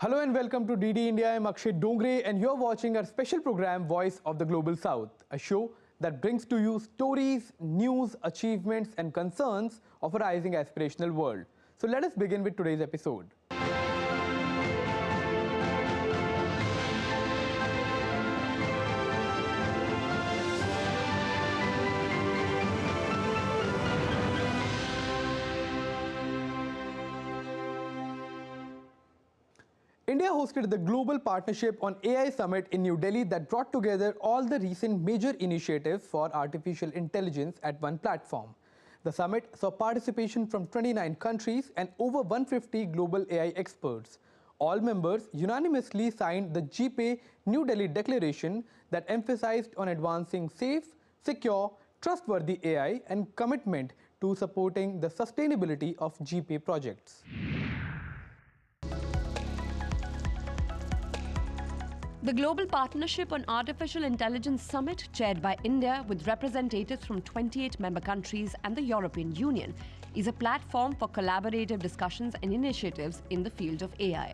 Hello and welcome to DD India. I'm Akshay Dongre and you're watching our special program Voice of the Global South, a show that brings to you stories, news, achievements and concerns of a rising aspirational world. So let us begin with today's episode. India hosted the Global Partnership on AI Summit in New Delhi that brought together all the recent major initiatives for artificial intelligence at one platform. The summit saw participation from 29 countries and over 150 global AI experts. All members unanimously signed the GPA New Delhi Declaration that emphasized on advancing safe, secure, trustworthy AI and commitment to supporting the sustainability of GPA projects. The Global Partnership on Artificial Intelligence Summit, chaired by India with representatives from 28 member countries and the European Union, is a platform for collaborative discussions and initiatives in the field of AI.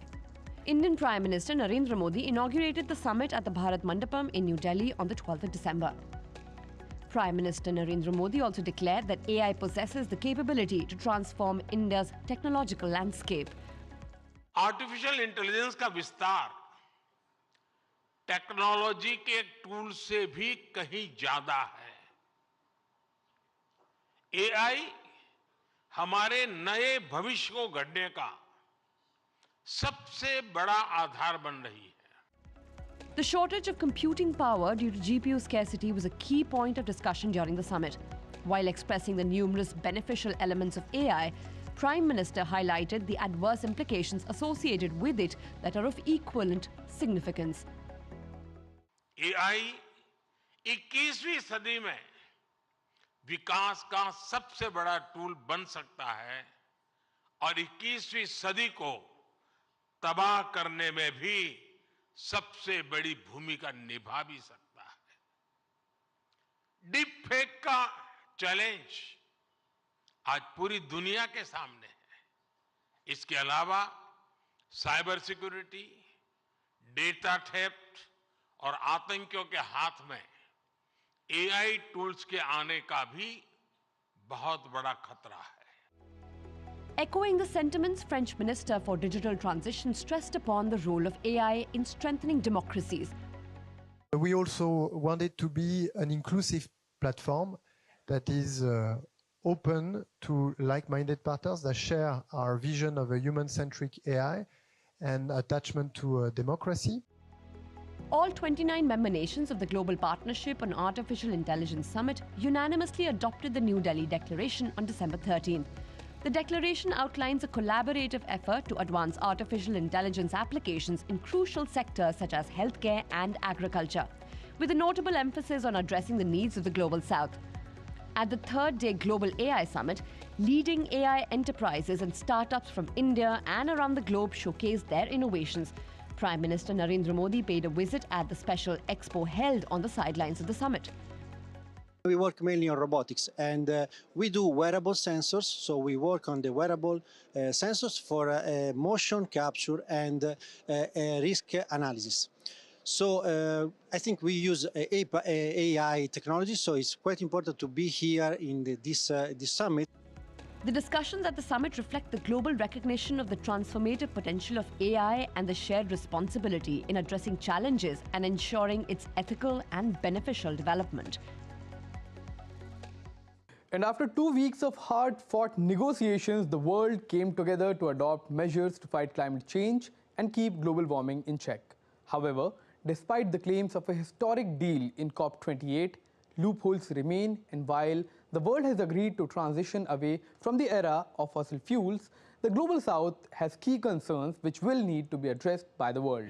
Indian Prime Minister Narendra Modi inaugurated the summit at the Bharat Mandapam in New Delhi on the 12th of December. Prime Minister Narendra Modi also declared that AI possesses the capability to transform India's technological landscape. Artificial intelligence का विस्तार technology के tool से भी कहीं ज्यादा है। AI हमारे नए भविष्य को गढ़ने का सबसे बड़ा आधार बन रही है। The shortage of computing power due to GPU scarcity was a key point of discussion during the summit. While expressing the numerous beneficial elements of AI, Prime Minister highlighted the adverse implications associated with it that are of equivalent significance. AI 21वीं सदी में विकास का सबसे बड़ा tool बन सकता है और 21वीं सदी को तबाह करने में भी सबसे बड़ी भूमिका निभा भी सकता है। डीप फेक का चैलेंज आज पूरी दुनिया के सामने है। इसके अलावा साइबर सिक्योरिटी, डेटा थेफ्ट और आतंकियों के हाथ में एआई टूल्स के आने का भी बहुत बड़ा खतरा है। Echoing the sentiments, French Minister for Digital Transition stressed upon the role of AI in strengthening democracies. We also wanted to be an inclusive platform that is open to like-minded partners that share our vision of a human-centric AI and attachment to democracy. All 29 member nations of the Global Partnership on Artificial Intelligence Summit unanimously adopted the New Delhi Declaration on December 13th. The declaration outlines a collaborative effort to advance artificial intelligence applications in crucial sectors such as healthcare and agriculture, with a notable emphasis on addressing the needs of the Global South. At the third-day Global AI Summit, leading AI enterprises and startups from India and around the globe showcased their innovations. Prime Minister Narendra Modi paid a visit at the special expo held on the sidelines of the summit. We work mainly on robotics and we do wearable sensors. So we work on the wearable sensors for motion capture and risk analysis. So I think we use AI technology, so it's quite important to be here in this summit. The discussions at the summit reflect the global recognition of the transformative potential of AI and the shared responsibility in addressing challenges and ensuring its ethical and beneficial development. And after 2 weeks of hard-fought negotiations, the world came together to adopt measures to fight climate change and keep global warming in check. However, despite the claims of a historic deal in COP28, loopholes remain, and while the world has agreed to transition away from the era of fossil fuels, the Global South has key concerns which will need to be addressed by the world.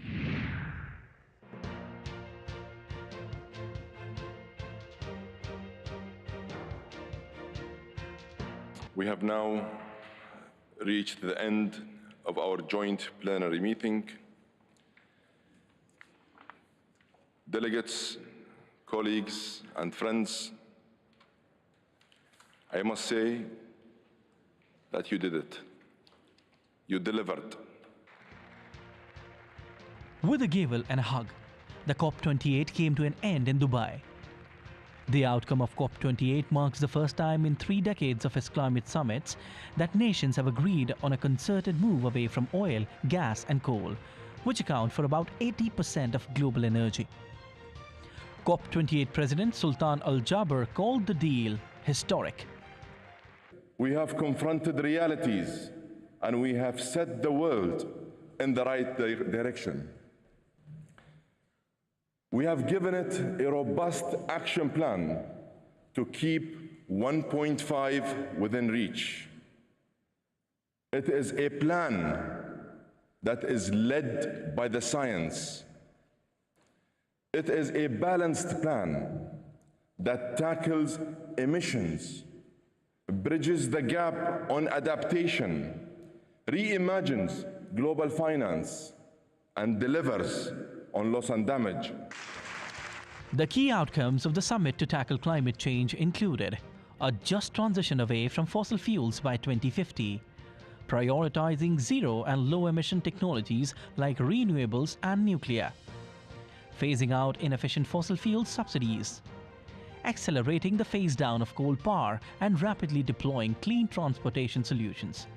We have now reached the end of our joint plenary meeting. Delegates, colleagues, and friends, I must say that you did it. You delivered. With a gavel and a hug, the COP28 came to an end in Dubai. The outcome of COP28 marks the first time in 3 decades of its climate summits that nations have agreed on a concerted move away from oil, gas and coal, which account for about 80% of global energy. COP28 President Sultan Al Jaber called the deal historic. We have confronted realities and we have set the world in the right direction. We have given it a robust action plan to keep 1.5 within reach. It is a plan that is led by the science. It is a balanced plan that tackles emissions, bridges the gap on adaptation, reimagines global finance, and delivers on loss and damage. The key outcomes of the summit to tackle climate change included a just transition away from fossil fuels by 2050, prioritizing zero and low emission technologies like renewables and nuclear, phasing out inefficient fossil fuel subsidies, accelerating the phase down of coal power and rapidly deploying clean transportation solutions.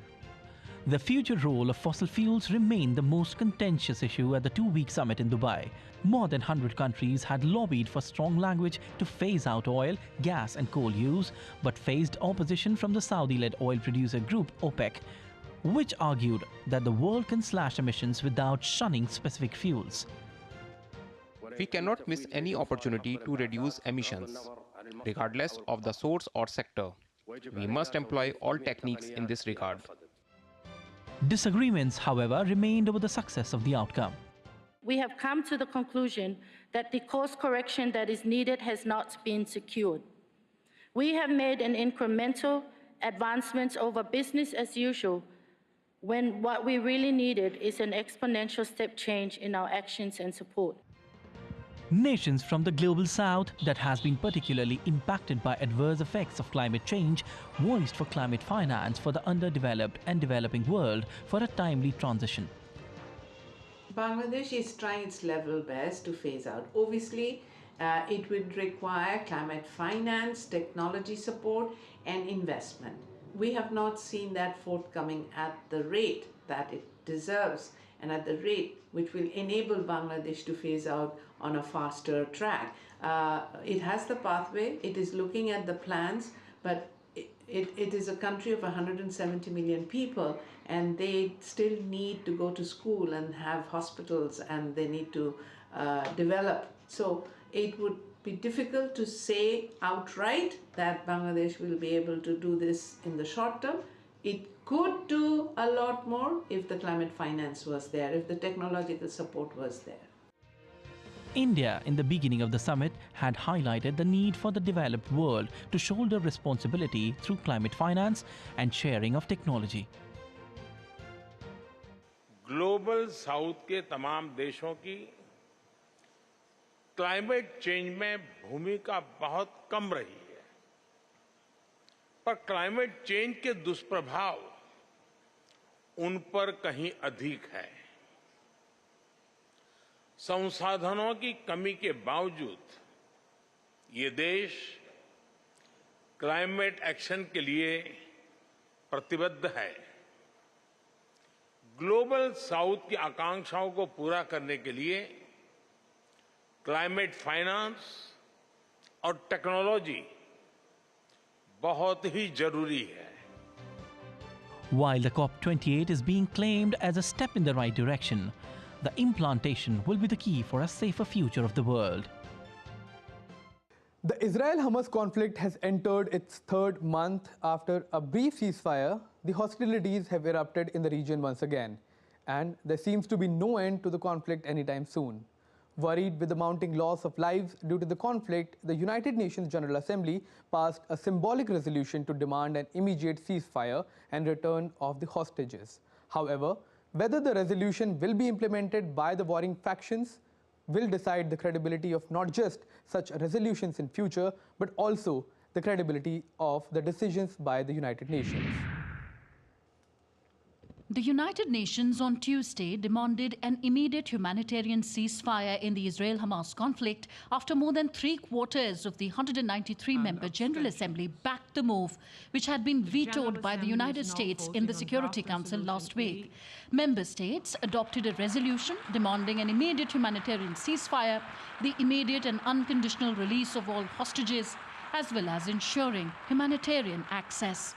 The future role of fossil fuels remained the most contentious issue at the 2-week summit in Dubai. More than 100 countries had lobbied for strong language to phase out oil, gas and coal use, but faced opposition from the Saudi-led oil producer group OPEC, which argued that the world can slash emissions without shunning specific fuels. We cannot miss any opportunity to reduce emissions, regardless of the source or sector. We must employ all techniques in this regard. Disagreements, however, remained over the success of the outcome. We have come to the conclusion that the course correction that is needed has not been secured. We have made an incremental advancement over business as usual, when what we really needed is an exponential step change in our actions and support. Nations from the global south that has been particularly impacted by adverse effects of climate change voiced for climate finance for the underdeveloped and developing world for a timely transition. Bangladesh is trying its level best to phase out. Obviously, it would require climate finance, technology support and investment. We have not seen that forthcoming at the rate that it deserves and at the rate which will enable Bangladesh to phase out on a faster track. It has the pathway, it is looking at the plans, but it is a country of 170 million people and they still need to go to school and have hospitals and they need to develop. So it would be difficult to say outright that Bangladesh will be able to do this in the short term. It could do a lot more if the climate finance was there, if the technological support was there. India, in the beginning of the summit, had highlighted the need for the developed world to shoulder responsibility through climate finance and sharing of technology. Global south के तमाम देशों की climate change में भूमिका बहुत कम रही है, पर क्लाइमेट चेंज के दुष्प्रभाव उन पर कहीं अधिक है। संसाधनों की कमी के बावजूद ये देश क्लाइमेट एक्शन के लिए प्रतिबद्ध है। ग्लोबल साउथ की आकांक्षाओं को पूरा करने के लिए क्लाइमेट फाइनेंस और टेक्नोलॉजी बहुत ही जरूरी है। While the COP28 is being claimed as a step in the right direction, the implantation will be the key for a safer future of the world. The Israel-Hamas conflict has entered its 3rd month after a brief ceasefire. The hostilities have erupted in the region once again, and there seems to be no end to the conflict anytime soon. Worried with the mounting loss of lives due to the conflict, the United Nations General Assembly passed a symbolic resolution to demand an immediate ceasefire and return of the hostages. However, whether the resolution will be implemented by the warring factions will decide the credibility of not just such resolutions in future, but also the credibility of the decisions by the United Nations. The United Nations on Tuesday demanded an immediate humanitarian ceasefire in the Israel-Hamas conflict after more than three-quarters of the 193-member General Assembly backed the move, which had been vetoed by the United States in the Security Council last week. Member states adopted a resolution demanding an immediate humanitarian ceasefire, the immediate and unconditional release of all hostages, as well as ensuring humanitarian access.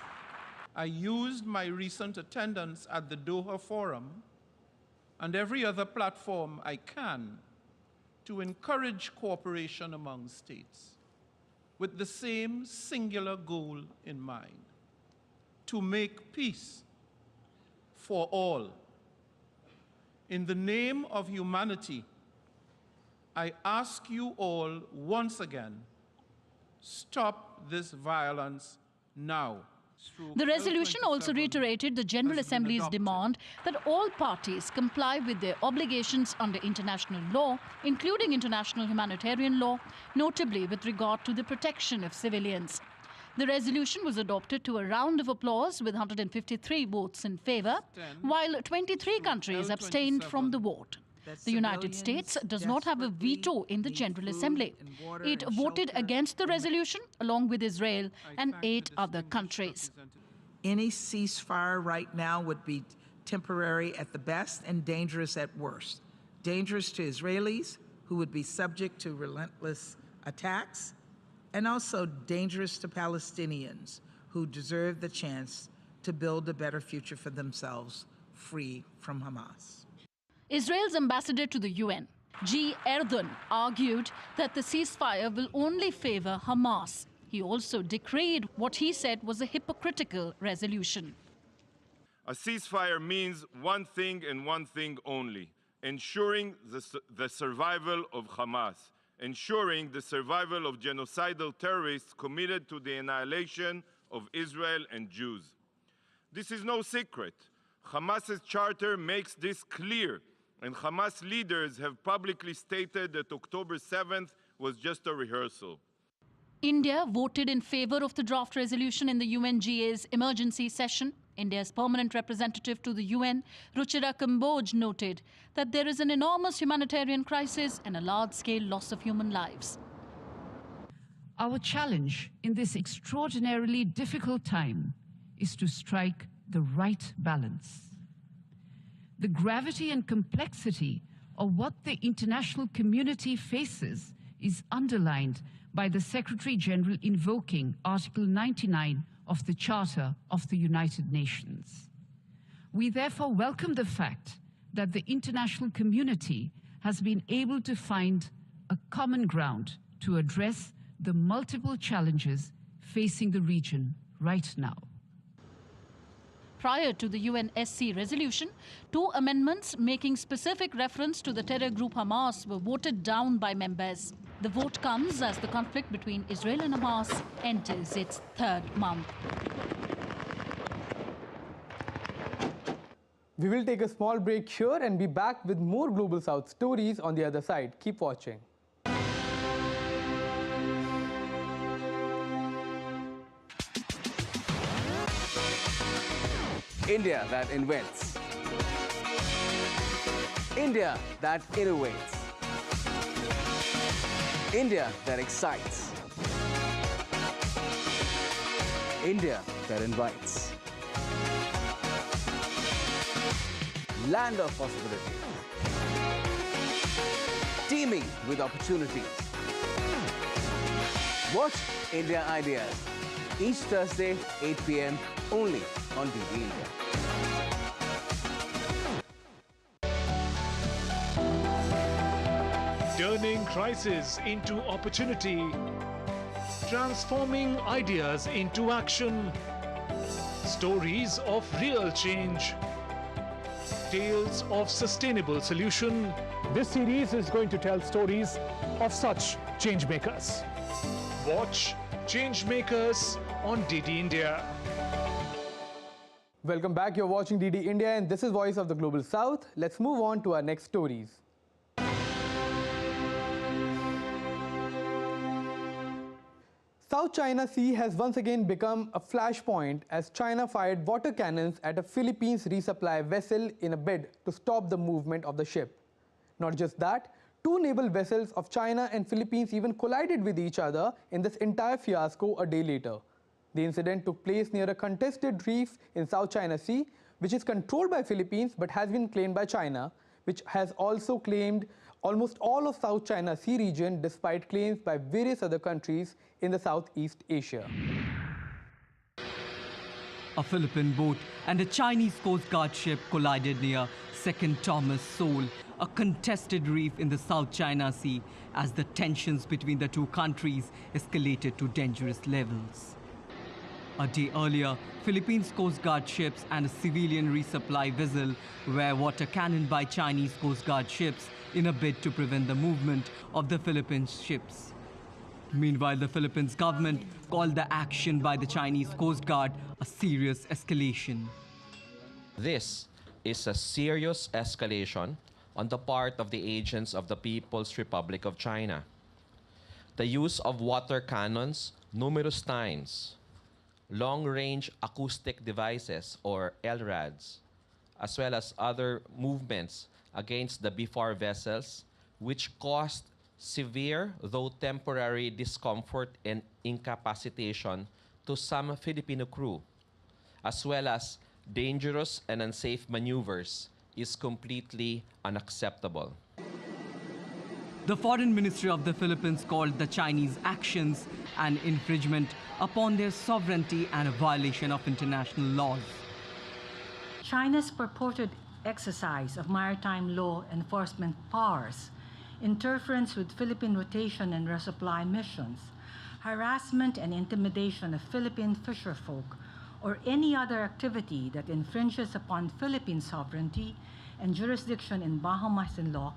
I used my recent attendance at the Doha Forum and every other platform I can to encourage cooperation among states with the same singular goal in mind: to make peace for all. In the name of humanity, I ask you all once again, stop this violence now. The resolution also reiterated the General Assembly's demand that all parties comply with their obligations under international law, including international humanitarian law, notably with regard to the protection of civilians. The resolution was adopted to a round of applause with 153 votes in favor, while 23 countries abstained from the vote. The United States does not have a veto in the General Assembly. It voted against the resolution along with Israel and 8 other countries. Any ceasefire right now would be temporary at the best and dangerous at worst. Dangerous to Israelis, who would be subject to relentless attacks, and also dangerous to Palestinians, who deserve the chance to build a better future for themselves, free from Hamas. Israel's ambassador to the UN, G. Erdogan, argued that the ceasefire will only favor Hamas. He also decreed what he said was a hypocritical resolution. A ceasefire means one thing and one thing only: ensuring the survival of Hamas, ensuring the survival of genocidal terrorists committed to the annihilation of Israel and Jews. This is no secret. Hamas's charter makes this clear, and Hamas leaders have publicly stated that October 7th was just a rehearsal. India voted in favor of the draft resolution in the UNGA's emergency session. India's permanent representative to the UN, Ruchira Kamboj, noted that there is an enormous humanitarian crisis and a large-scale loss of human lives. Our challenge in this extraordinarily difficult time is to strike the right balance. The gravity and complexity of what the international community faces is underlined by the Secretary-General invoking Article 99 of the Charter of the United Nations. We therefore welcome the fact that the international community has been able to find a common ground to address the multiple challenges facing the region right now. Prior to the UNSC resolution, 2 amendments making specific reference to the terror group Hamas were voted down by members. The vote comes as the conflict between Israel and Hamas enters its 3rd month. We will take a small break here and be back with more Global South stories on the other side. Keep watching. India that invents. India that innovates. India that excites. India that invites. Land of possibilities. Teeming with opportunities. Watch India Ideas each Thursday, 8 p.m. only on DD India. Turning crisis into opportunity, transforming ideas into action, stories of real change, tales of sustainable solution. This series is going to tell stories of such change makers. Watch Change Makers on DD India. Welcome back. You're watching DD India and this is Voice of the Global South. Let's move on to our next stories. South China Sea has once again become a flashpoint as China fired water cannons at a Philippines resupply vessel in a bid to stop the movement of the ship. Not just that, two naval vessels of China and Philippines even collided with each other in this entire fiasco a day later. The incident took place near a contested reef in South China Sea, which is controlled by Philippines but has been claimed by China, which has also claimed almost all of South China Sea region despite claims by various other countries in the Southeast Asia. A Philippine boat and a Chinese Coast Guard ship collided near Second Thomas Shoal, a contested reef in the South China Sea, as the tensions between the two countries escalated to dangerous levels. A day earlier, Philippines Coast Guard ships and a civilian resupply vessel were water cannoned by Chinese Coast Guard ships in a bid to prevent the movement of the Philippines ships. Meanwhile, the Philippines government called the action by the Chinese Coast Guard a serious escalation. This is a serious escalation on the part of the agents of the People's Republic of China. The use of water cannons numerous times, long-range acoustic devices or LRADs, as well as other movements against the BFAR vessels, which caused severe, though temporary, discomfort and incapacitation to some Filipino crew, as well as dangerous and unsafe maneuvers, is completely unacceptable. The Foreign Ministry of the Philippines called the Chinese actions an infringement upon their sovereignty and a violation of international laws. China's purported exercise of maritime law enforcement powers, interference with Philippine rotation and resupply missions, harassment and intimidation of Philippine fisherfolk, or any other activity that infringes upon Philippine sovereignty and jurisdiction in Bahamas and Loc,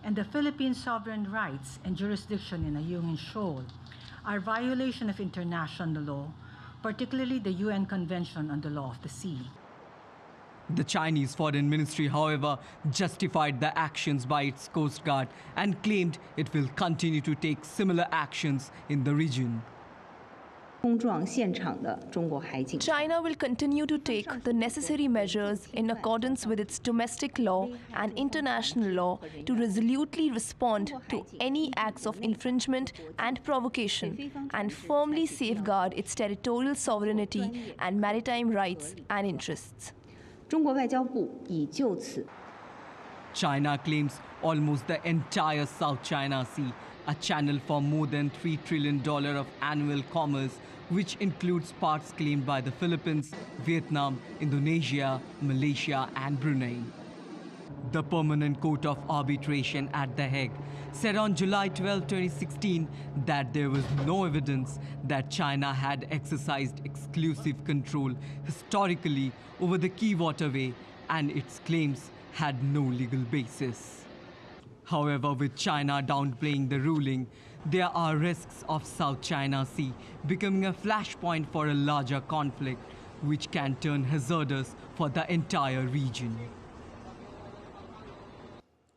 and the Philippine sovereign rights and jurisdiction in Ayungin Shoal, are violation of international law, particularly the UN Convention on the Law of the Sea. The Chinese Foreign Ministry, however, justified the actions by its Coast Guard and claimed it will continue to take similar actions in the region. China will continue to take the necessary measures in accordance with its domestic law and international law to resolutely respond to any acts of infringement and provocation and firmly safeguard its territorial sovereignty and maritime rights and interests. China claims almost the entire South China Sea, a channel for more than $3 trillion of annual commerce, which includes parts claimed by the Philippines, Vietnam, Indonesia, Malaysia, and Brunei. The Permanent Court of Arbitration at The Hague said on July 12, 2016, that there was no evidence that China had exercised exclusive control historically over the key waterway, and its claims had no legal basis. However, with China downplaying the ruling, there are risks of South China Sea becoming a flashpoint for a larger conflict, which can turn hazardous for the entire region.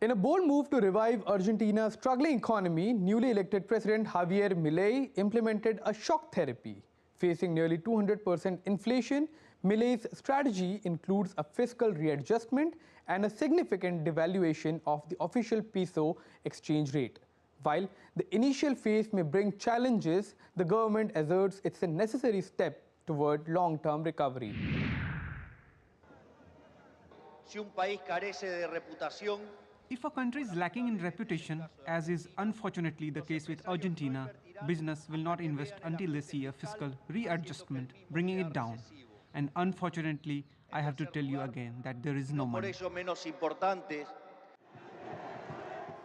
In a bold move to revive Argentina's struggling economy, newly elected President Javier Milei implemented a shock therapy. Facing nearly 200% inflation, Milei's strategy includes a fiscal readjustment and a significant devaluation of the official peso exchange rate. While the initial phase may bring challenges, the government asserts it's a necessary step toward long-term recovery. If a country is lacking in reputation, as is unfortunately the case with Argentina, business will not invest until they see a fiscal readjustment, bringing it down. And unfortunately, I have to tell you again that there is no money.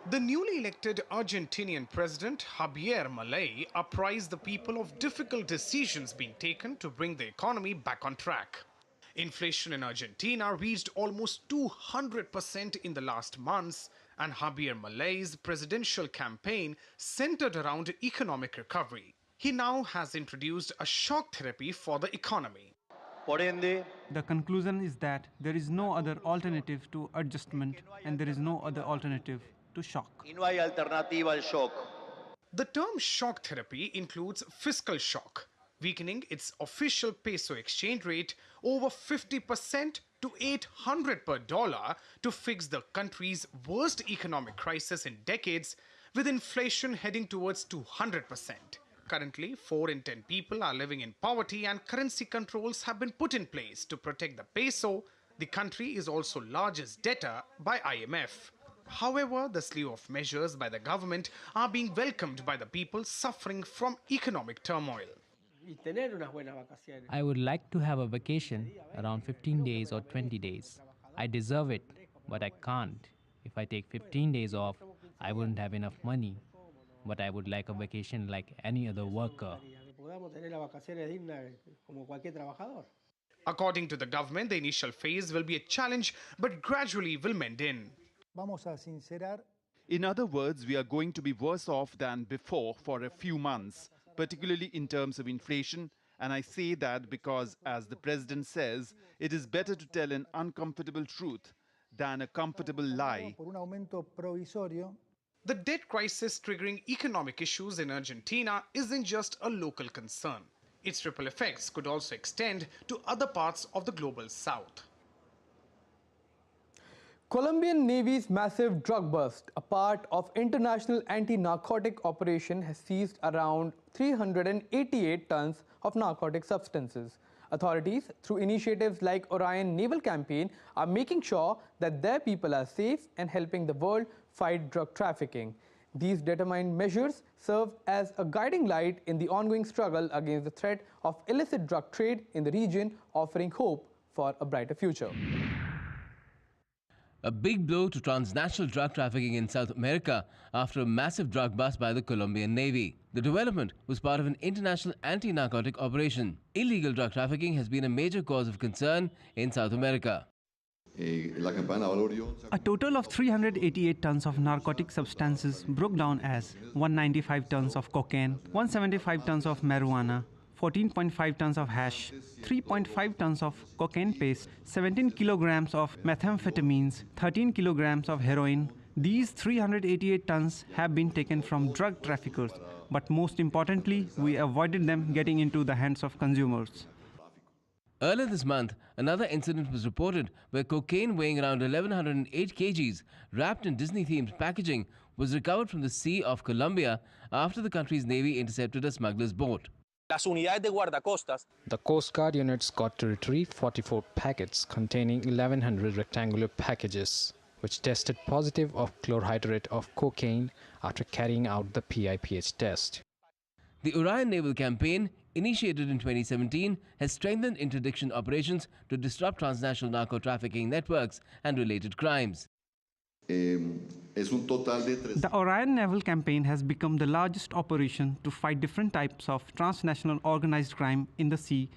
The newly elected Argentinian president, Javier Milei, apprised the people of difficult decisions being taken to bring the economy back on track. Inflation in Argentina reached almost 200% in the last months, and Javier Milei's presidential campaign centered around economic recovery. He now has introduced a shock therapy for the economy. The conclusion is that there is no other alternative to adjustment, and there is no other alternative to shock. The term shock therapy includes fiscal shock, weakening its official peso exchange rate over 50% to 800 per dollar to fix the country's worst economic crisis in decades, with inflation heading towards 200%. Currently, 4 in 10 people are living in poverty and currency controls have been put in place to protect the peso. The country is also largest debtor by IMF. However, the slew of measures by the government are being welcomed by the people suffering from economic turmoil. I would like to have a vacation around 15 days or 20 days. I deserve it, but I can't. If I take 15 days off, I wouldn't have enough money. But I would like a vacation like any other worker. According to the government, the initial phase will be a challenge, but gradually will mend in. In other words, we are going to be worse off than before for a few months, particularly in terms of inflation. And I say that because, as the president says, it is better to tell an uncomfortable truth than a comfortable lie. The debt crisis triggering economic issues in Argentina isn't just a local concern. Its ripple effects could also extend to other parts of the global south. Colombian Navy's massive drug bust, a part of international anti-narcotic operation, has seized around 388 tons of narcotic substances. Authorities, through initiatives like Orion Naval Campaign, are making sure that their people are safe and helping the world fight drug trafficking. These determined measures serve as a guiding light in the ongoing struggle against the threat of illicit drug trade in the region, offering hope for a brighter future. A big blow to transnational drug trafficking in South America after a massive drug bust by the Colombian Navy. The development was part of an international anti-narcotic operation. Illegal drug trafficking has been a major cause of concern in South America. A total of 388 tons of narcotic substances broke down as 195 tons of cocaine, 175 tons of marijuana, 14.5 tons of hash, 3.5 tons of cocaine paste, 17 kilograms of methamphetamines, 13 kilograms of heroin. These 388 tons have been taken from drug traffickers, but most importantly, we avoided them getting into the hands of consumers. Earlier this month, another incident was reported where cocaine weighing around 1,108 kgs, wrapped in Disney-themed packaging, was recovered from the sea of Colombia after the country's navy intercepted a smuggler's boat. The Coast Guard units got to retrieve 44 packets containing 1,100 rectangular packages, which tested positive of chlorhydrate of cocaine after carrying out the PIPH test. The Orion Naval Campaign, initiated in 2017, has strengthened interdiction operations to disrupt transnational narco-trafficking networks and related crimes. The Orion Naval Campaign has become the largest operation to fight different types of transnational organized crime in the sea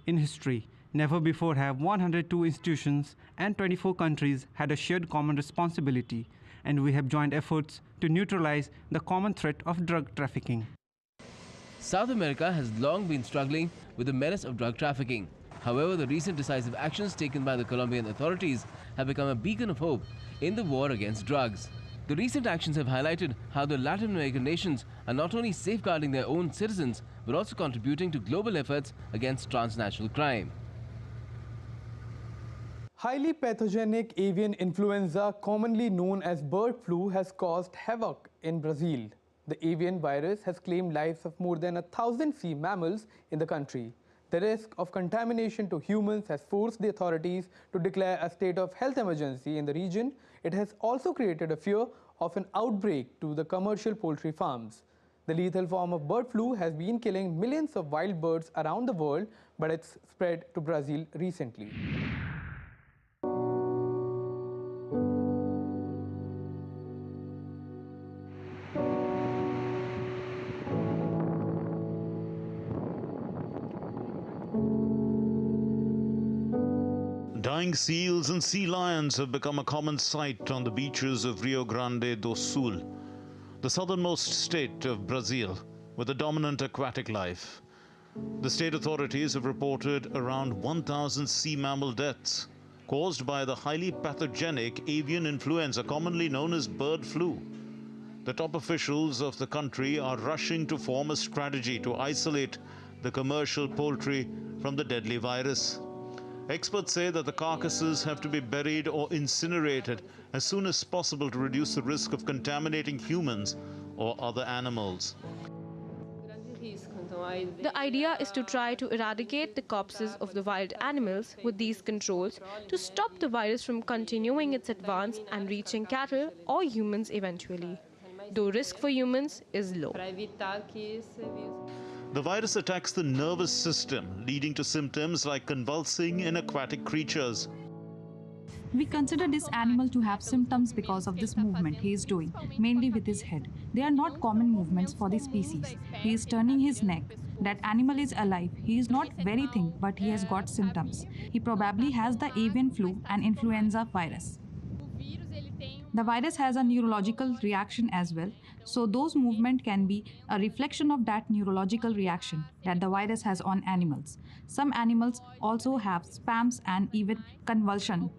in history. Never before have 102 institutions and 24 countries had a shared common responsibility, and we have joined efforts to neutralize the common threat of drug trafficking. South America has long been struggling with the menace of drug trafficking. However, the recent decisive actions taken by the Colombian authorities have become a beacon of hope in the war against drugs. The recent actions have highlighted how the Latin American nations are not only safeguarding their own citizens, but also contributing to global efforts against transnational crime. Highly pathogenic avian influenza, commonly known as bird flu, has caused havoc in Brazil. The avian virus has claimed lives of more than 1,000 sea mammals in the country. The risk of contamination to humans has forced the authorities to declare a state of health emergency in the region. It has also created a fear of an outbreak to the commercial poultry farms. The lethal form of bird flu has been killing millions of wild birds around the world, but it's spread to Brazil recently. Dying seals and sea lions have become a common sight on the beaches of Rio Grande do Sul, the southernmost state of Brazil, with a dominant aquatic life. The state authorities have reported around 1,000 sea mammal deaths caused by the highly pathogenic avian influenza, commonly known as bird flu. The top officials of the country are rushing to form a strategy to isolate the commercial poultry from the deadly virus. Experts say that the carcasses have to be buried or incinerated as soon as possible to reduce the risk of contaminating humans or other animals. The idea is to try to eradicate the corpses of the wild animals with these controls to stop the virus from continuing its advance and reaching cattle or humans eventually, though risk for humans is low. The virus attacks the nervous system, leading to symptoms like convulsing in aquatic creatures. We consider this animal to have symptoms because of this movement he is doing, mainly with his head. They are not common movements for the species. He is turning his neck. That animal is alive. He is not very thin, but he has got symptoms. He probably has the avian flu and influenza virus. The virus has a neurological reaction as well, so those movements can be a reflection of that neurological reaction that the virus has on animals. Some animals also have spasms and even convulsion.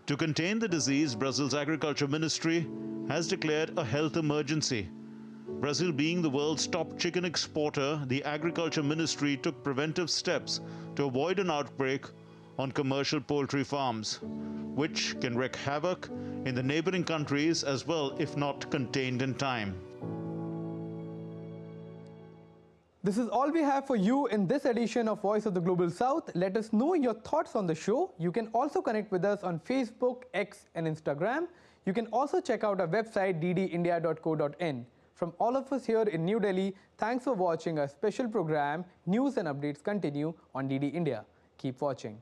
To contain the disease, Brazil's agriculture ministry has declared a health emergency. Brazil being the world's top chicken exporter, the agriculture ministry took preventive steps to avoid an outbreak on commercial poultry farms, which can wreak havoc in the neighboring countries as well if not contained in time. This is all we have for you in this edition of Voice of the Global South. Let us know your thoughts on the show. You can also connect with us on Facebook, X and Instagram. You can also check out our website ddindia.co.in. From all of us here in New Delhi, thanks for watching our special program. News and updates continue on DD India. Keep watching.